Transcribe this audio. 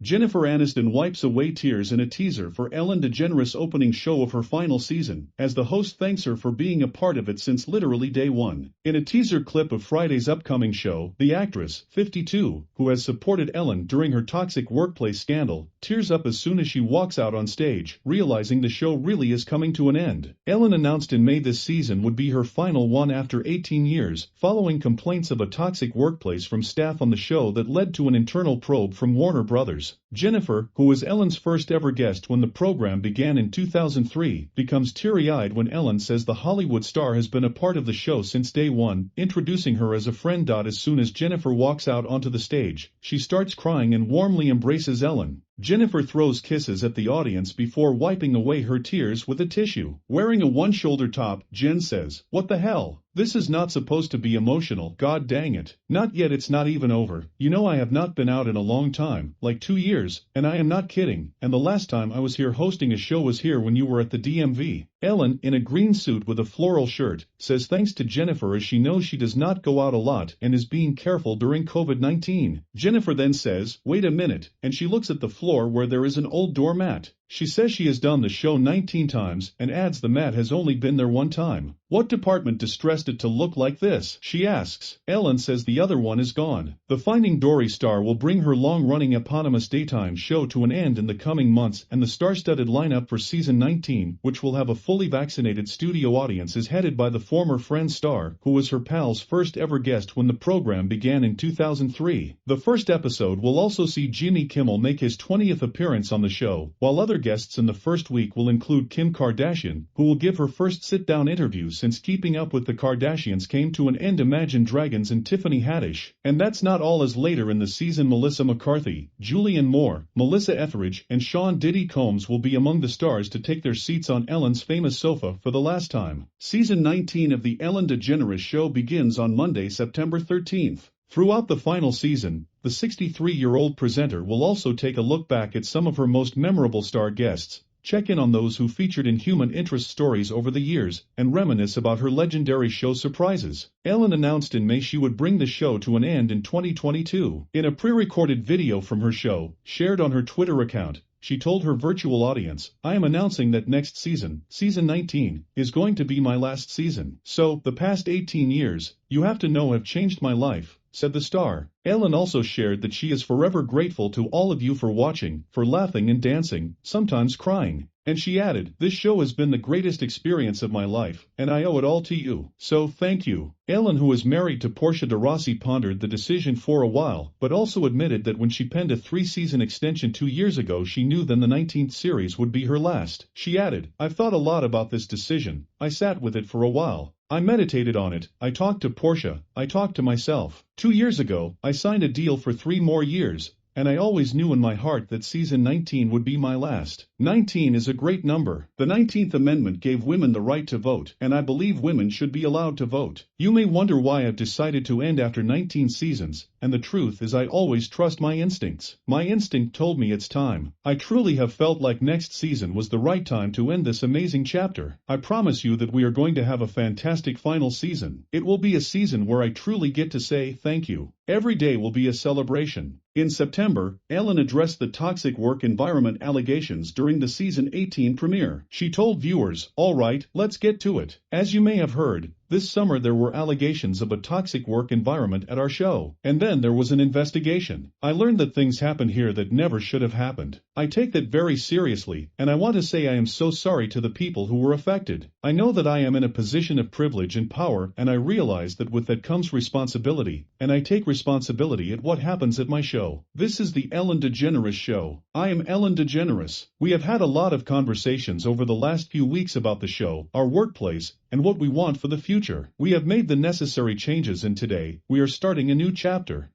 Jennifer Aniston wipes away tears in a teaser for Ellen DeGeneres' opening show of her final season, as the host thanks her for being a part of it since literally day one. In a teaser clip of Friday's upcoming show, the actress, 52, who has supported Ellen during her toxic workplace scandal, tears up as soon as she walks out on stage, realizing the show really is coming to an end. Ellen announced in May this season would be her final one after 18 years, following complaints of a toxic workplace from staff on the show that led to an internal probe from Warner Brothers. Jennifer, who was Ellen's first ever guest when the program began in 2003, becomes teary-eyed when Ellen says the Hollywood star has been a part of the show since day one, introducing her as a friend. As soon as Jennifer walks out onto the stage, she starts crying and warmly embraces Ellen. Jennifer throws kisses at the audience before wiping away her tears with a tissue. Wearing a one-shoulder top, Jen says, "What the hell? This is not supposed to be emotional, god dang it. Not yet, it's not even over. You know I have not been out in a long time, like 2 years, and I am not kidding, and the last time I was here hosting a show was here when you were at the DMV." Ellen, in a green suit with a floral shirt, says thanks to Jennifer as she knows she does not go out a lot and is being careful during COVID-19. Jennifer then says, "Wait a minute," and she looks at the floor where there is an old doormat. She says she has done the show 19 times and adds the mat has only been there one time. "What department distressed it to look like this?" she asks. Ellen says the other one is gone. The Finding Dory star will bring her long-running eponymous daytime show to an end in the coming months, and the star-studded lineup for season 19, which will have a fully vaccinated studio audience, is headed by the former Friends star, who was her pal's first ever guest when the program began in 2003. The first episode will also see Jimmy Kimmel make his 20th appearance on the show, while other guests in the first week will include Kim Kardashian, who will give her first sit-down interview since Keeping Up with the Kardashians came to an end. Imagine Dragons and Tiffany Haddish. And that's not all, as later in the season Melissa McCarthy, Julianne Moore, Melissa Etheridge, and Sean Diddy Combs will be among the stars to take their seats on Ellen's famous sofa for the last time. Season 19 of the Ellen DeGeneres Show begins on Monday, September 13th. Throughout the final season, the 63-year-old presenter will also take a look back at some of her most memorable star guests, check in on those who featured in human interest stories over the years, and reminisce about her legendary show surprises. Ellen announced in May she would bring the show to an end in 2022. In a pre-recorded video from her show, shared on her Twitter account, she told her virtual audience, "I am announcing that next season, season 19, is going to be my last season. So, the past 18 years, you have to know, have changed my life," said the star. Ellen also shared that she is forever grateful to all of you for watching, for laughing and dancing, sometimes crying. And she added, "This show has been the greatest experience of my life, and I owe it all to you. So thank you." Ellen, who is married to Portia de Rossi, pondered the decision for a while, but also admitted that when she penned a 3-season extension 2 years ago she knew then the 19th series would be her last. She added, "I've thought a lot about this decision. I sat with it for a while. I meditated on it, I talked to Portia, I talked to myself. 2 years ago, I signed a deal for 3 more years, and I always knew in my heart that season 19 would be my last." 19 is a great number. The 19th Amendment gave women the right to vote, and I believe women should be allowed to vote. You may wonder why I've decided to end after 19 seasons, and the truth is I always trust my instincts. My instinct told me it's time. I truly have felt like next season was the right time to end this amazing chapter. I promise you that we are going to have a fantastic final season. It will be a season where I truly get to say thank you. Every day will be a celebration. In September, Ellen addressed the toxic work environment allegations during the season 18 premiere. She told viewers, "All right, let's get to it. As you may have heard, this summer there were allegations of a toxic work environment at our show, and then there was an investigation. I learned that things happened here that never should have happened. I take that very seriously, and I want to say I am so sorry to the people who were affected. I know that I am in a position of privilege and power, and I realize that with that comes responsibility, and I take responsibility at what happens at my show. This is the Ellen DeGeneres Show. I am Ellen DeGeneres." We have had a lot of conversations over the last few weeks about the show, our workplace, and what we want for the future. We have made the necessary changes, and today, we are starting a new chapter.